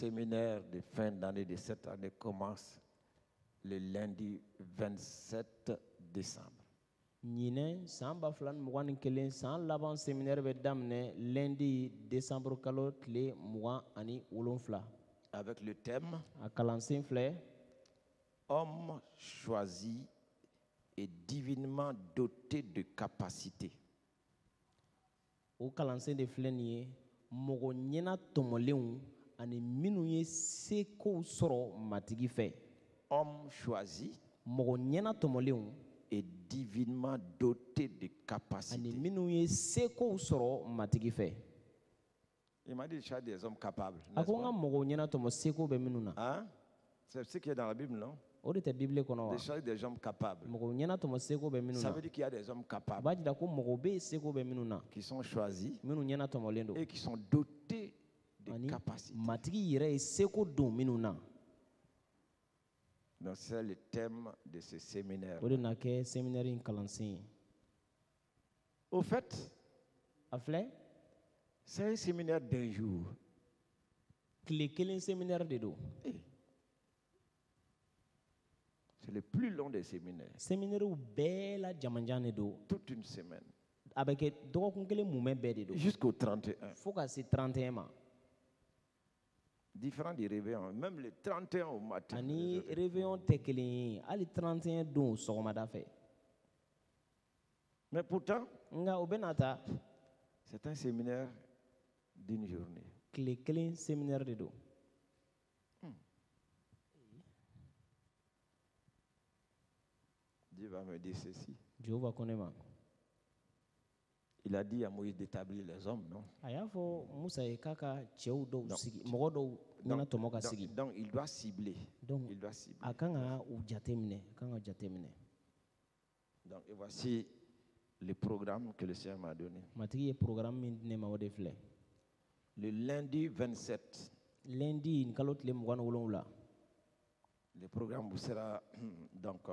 séminaire de fin d'année de cette année commence le lundi 27 décembre. Nyine samba flan mugani kelen san laban séminaire be damne lundi décembre kalo tle mugan ani wolonfla. Avec le thème A kalansen flé homme choisi et divinement doté de capacités. O kalansen de filɛ nin ye mɔgɔ ɲɛna tɔmɔlenw ani minnu ye sekow sɔrɔ matigi fɛ. Homme choisi mɔgɔ ɲɛna tɔmɔlenw et divinement doté de ani capacités. minnu ye sekow sɔrɔ matigi fɛ. Il m'a dit qu'il y a des hommes capables. A n'est-ce ko n ka pas? mɔgɔw ɲɛna tɔmɔ seko bɛ minnu na. Hein? C'est ce qui est dans la Bible, non? O de tɛ bibile kɔnɔ wa? Des choses des hommes capables. mɔgɔw ɲɛna tɔmɔ seko bɛ minnu Ça na. veut dire qu'il y a des hommes A capables b'a jira ko mɔgɔw bɛ yen seko bɛ minnu na qui sont choisis minnu ɲɛna tɔmɔlen don et qui sont dotés de ani capacités. matigi yɛrɛ ye seko don minnu na. Donc c'est le thème de ce séminaire. O de na kɛ séminaire in kalansen ye. Au fait, A filɛ c'est un séminaire d'un jour. tile kelen séminaire de don. C'est le plus long des séminaires. Séminaires bɛɛ la jamanjan de don. Toute une semaine. A bɛ kɛ dɔgɔkun kelen mumɛ bɛɛ de don. Jusqu'au 31. Fo ka se 31 ma. Différent du réveillon. Même le 31 au matin. Ani réveillon tɛ kelen ye hali 31 don sɔgɔmada fɛ. Mais pourtant, Nka o bɛ na ta c'est un séminaire d'une journée. tile kelen séminaire de don. Dieu va me dire ceci. Jehova ko ne ma. Il a dit à Moïse d'établir les hommes, non? A y'a fɔ Musa ye k'a ka cɛw dɔw sigi mɔgɔ dɔw ɲɛna tɔmɔ ka sigi. Donc, il doit cibler. Donc Il doit cibler. a kan ka u jate minɛ a kan ka jate minɛ. Donc, et voici le programme que le Seigneur m'a donné. Matigi ye programme min di ne ma o de filɛ. Le lundi 27, Lundi nin kalo tile 27. le programme vous sera donc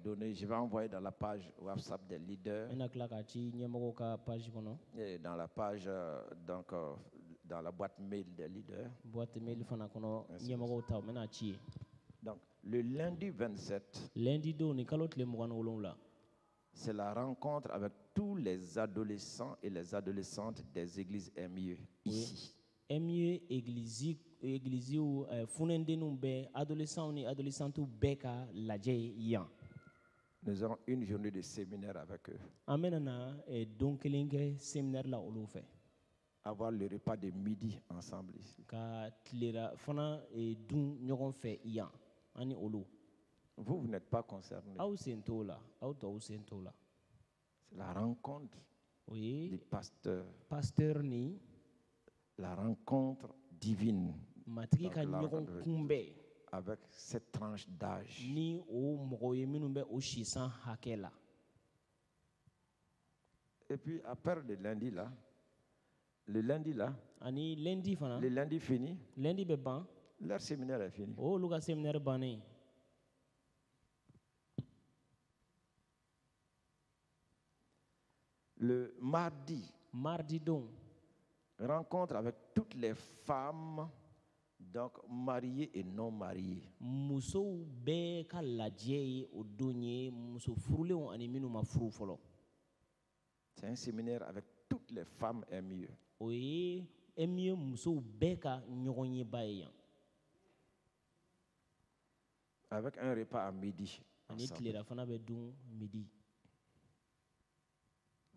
donné. Je vais envoyer dans la page WhatsApp des leaders N bɛna tila k'a ci ɲɛmɔgɔw ka page kɔnɔ. et dans la page dans la boîte mail des leaders. Boîte mail fana kɔnɔ ɲɛmɔgɔw ta o bɛna ci ye. Donc, le lundi 27, Lundi don nin kalo tile 27. c'est la rencontre avec tous les adolescents et les adolescentes des églises MIE ici. MIE églisiw funɛndenninw bɛɛ adolescents ni adolescentes bɛɛ ka lajɛ ye yan. Nous aurons une journée de séminaire avec eux. An bɛna na don kelen kɛ séminaire la olu fɛ. Avoir le repas de midi ensemble ici. Ka tilera fana dun ɲɔgɔn fɛ yan ani olu. Vous n'êtes pas concernés. Aw sen t'o la aw tɔw sen t'o la. C'est la rencontre O du ye pasteur, pasteur ni la rencontre divine matigi ka Donc, la- ɲɔgɔn kunbɛn avec cette tranche d'âge. ni o mɔgɔw ye minnu bɛ o sisan hakɛ la. Et puis après le lundi là, Ani lundi fana le lundi fini, lundi bɛ ban leur séminaire est fini. o olu ka séminaire bannen. Le mardi don rencontre avec toutes les femmes donc mariées et non mariées. musow bɛɛ ka lajɛ ye o don ye muso furulenw ani minnu ma furu fɔlɔ. C'est un séminaire avec toutes les femmes MIE. O ye MIE musow bɛɛ ka ɲɔgɔn yeba ye yan. Avec un repas à midi. Ani ensemble. tilera fana bɛ dun midi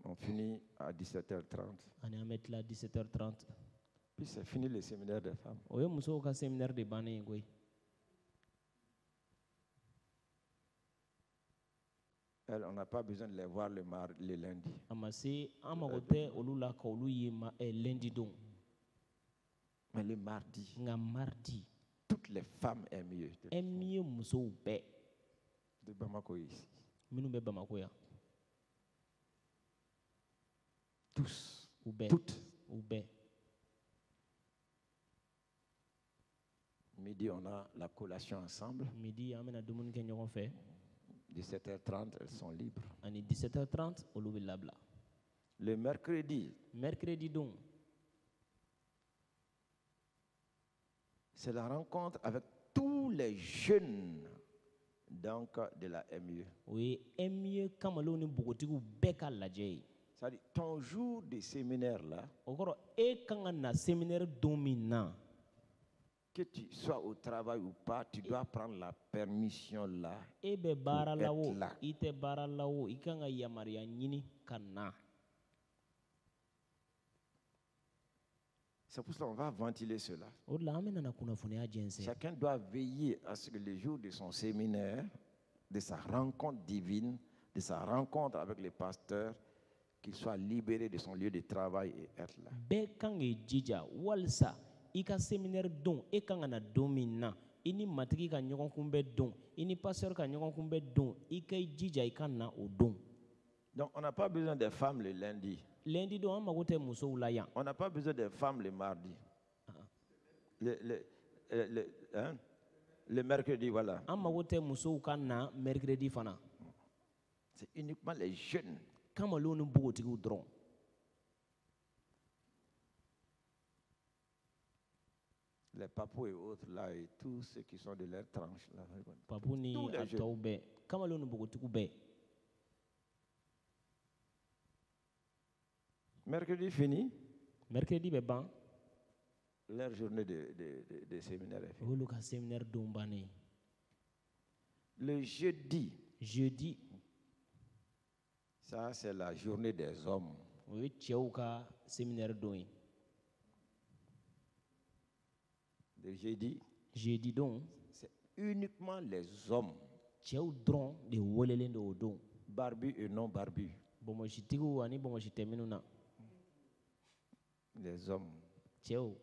On finit à 17h30. ani an bɛ tila 17h30. Puis c'est fini le séminaire des femmes. O ye musow ka séminaire de bannen ye koyi. Elles, on n'a pas besoin de les voir le lundi. A ma se an mago tɛ olu la ka olu ye lundi don. Mais le mardi, Nka mardi toutes les femmes MIE MIE musow bɛɛ de Bamako ici. minnu bɛ Bamako yan Tous. u bɛɛ Toutes. u bɛɛ. Midi, on a la collation ensemble. Midi an bɛna dumuni kɛ ɲɔgɔn fɛ 17h30, elles sont libres. ani 17h30 olu bɛ labila. Le mercredi, Mercredi don C'est la rencontre avec tous les jeunes donc, de la MIE. o ye MIE kamalenw ni npogotigiw bɛɛ ka lajɛ ye. C'est-à-dire, ton jour de séminaire là, o kɔrɔ e kan ka na séminaire don min na, que tu sois au travail ou pas, tu dois prendre la permission là. e bɛ baara la o être là. i tɛ baara la o i kan ka yamaruya ɲini ka na. C'est pour cela qu'on va ventiler cela. o de la an bɛ nana kunnafoniya jɛnsɛn. Chacun doit veiller à ce que le jour de son séminaire, de sa rencontre divine, de sa rencontre avec les pasteurs, qu'il soit libéré de son lieu de travail et être là. bɛɛ kan k'i jija walisa i ka séminaire don e kan ka na don min na i ni matigi ka ɲɔgɔnkun bɛ don i ni pasteur ka ɲɔgɔnkun bɛ don i ka i jija i ka na o don. Donc on n'a pas besoin des femmes le lundi. lundi don an mago tɛ musow la yan. On n'a pas besoin des femmes le mardi. Le mercredi, voilà. an mago tɛ musow ka na mercredi fana. C'est uniquement les jeunes. kamalenw ni npogotigiw dɔrɔn. Les papous et autres là, et tous ceux qui sont de leur tranche là. papu ni Tous les a jeunes. tɔw bɛɛ kamalenw ni npogotigiw bɛɛ. Mercredi fini, mercredi bɛ ban leur journée de séminaire est o finie. y'olu ka séminaire don bannen. Le jeudi, jeudi ça c'est la journée des hommes. o ye cɛw ka séminaire don ye. Le jeudi, jeudi don c'est uniquement les hommes, cɛw dɔrɔn de welelen don o don. barbus et non barbus. bɔnbɔnsitigiw ani bɔnbɔnsi tɛ minnu na. Les hommes, cɛw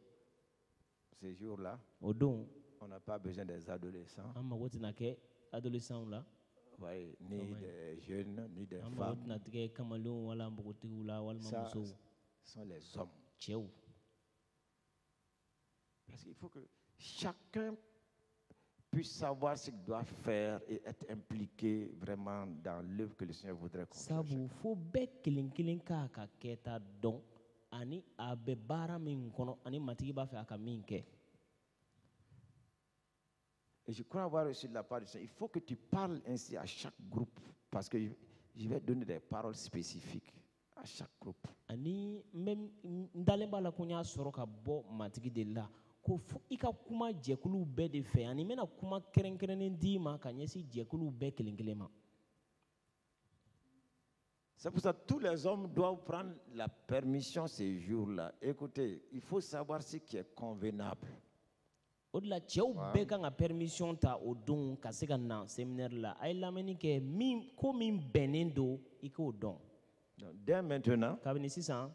ces jours-là, o don on n'a pas besoin des adolescents, an mago tɛna kɛ adolescents la. ouais, ni des jeunes, ni des an mago femmes. tɛna kɛ kamalenw wala npogotigiw la walima Ça, musow. ce sont les hommes. cɛw Parce qu'il faut que chacun puisse savoir ce qu'il doit faire et être impliqué vraiment dans l'œuvre que le Seigneur voudrait qu'on fasse. sabu fo bɛɛ kelen kelen k'a ka kɛta dɔn ani a bɛ baara min kɔnɔ ani matigi b'a fɛ a ka min kɛ. Et je crois avoir reçu de la part du Seigneur. Il faut que tu parles ainsi à chaque groupe, parce que je vais donner des paroles spécifiques à chaque groupe. ani n bɛ n dalen b'a la ko n y'a sɔrɔ ka bɔ matigi de la ko fo i ka kuma jɛkuluw bɛɛ de fɛ ani n bɛna kuma kɛrɛnkɛrɛnnen d'i ma ka ɲɛsin jɛkuluw bɛɛ kelen kelen ma. C'est pour ça que tous les hommes doivent prendre la permission ces jours-là. Écoutez, il faut savoir ce qui est convenable. o de la cɛw bɛɛ kan ka permission ta o don ka se ka na séminaire la a ye lamɛnni kɛ min ko min bɛnnen don i k'o dɔn. Donc, dès maintenant, kabini sisan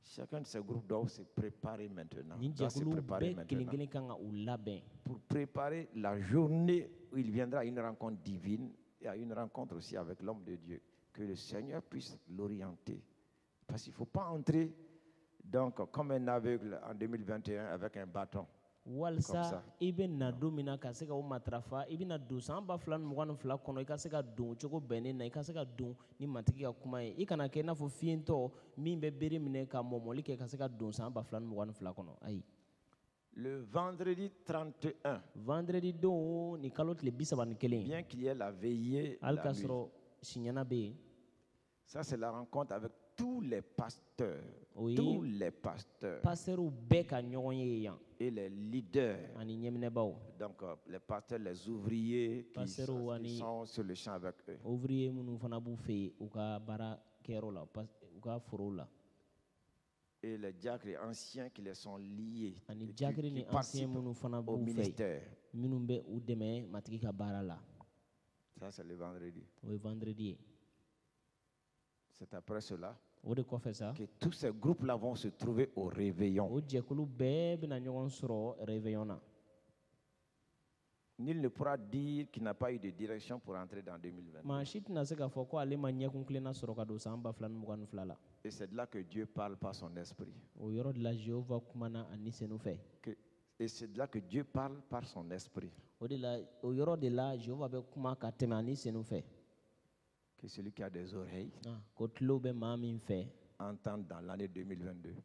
chacun de ces groupes doit se préparer maintenant. nin Doit se jɛkuluw préparer bɛɛ kelen maintenant kelen kan ka u labɛn pour préparer la journée où il viendra à une rencontre divine et à une rencontre aussi avec l'homme de Dieu. Que le Seigneur puisse l'orienter. Parce qu'il ne faut pas entrer donc, comme un aveugle en 2021 avec un bâton. walisa i bɛ na don min na ka se ka o matarafa i bɛna don san 2022 kɔnɔ i ka se ka don o cogo bɛnnen na i ka se ka don ni matigi ka kuma ye i kana kɛ i n'a fɔ fiyentɔ min bɛ bere minɛ ka mɔmɔli kɛ ka se ka don san 2022 kɔnɔ ayi. Le vendredi 31, vendredi don ni kalo tile 31 bien qu'il y ait la veillée, hali la k'a nuit, sɔrɔ siɲɛna bɛ yen ça c'est la rencontre avec tous les pasteurs, Oui. tous les pasteurs pasɛriw bɛɛ ka ɲɔgɔn ye yan et les leaders. ani ɲɛminɛbaw Donc les pasteurs, les ouvriers qui Pasteurs sont, ou ani- sur le champ avec eux. ouvrier minnu fana b'u fɛ yen u ka baarakɛyɔrɔ la u ka forow la Et les diacres et anciens qui les sont liés, ani et diakiri qui ni ancien participent minnu fana au b'u fɛ yen ministère. minnu bɛ u dɛmɛ matigi ka baara la Ça c'est le vendredi. o ye vendredi ye C'est après cela o de kɔfɛ sa que tous ces groupes-là vont se trouver au réveillon. o jɛkulu bɛɛ bɛna ɲɔgɔn sɔrɔ réveillon na Nul ne pourra dire qu'il n'a pas eu de direction pour entrer dans 2020. maa si tɛna se k'a fɔ ko ale ma ɲɛkun tilenna sɔrɔ ka don san 2022 la Et c'est de là que Dieu parle par son esprit. o yɔrɔ de la jehova kumana a nisenu fɛ Et c'est de là que Dieu parle par son esprit. o de la o yɔrɔ de la jehova bɛ kuma ka tɛmɛ a nisenu fɛ Que celui qui a des oreilles ko tulo bɛ maa min fɛ entende dans l'année 2022.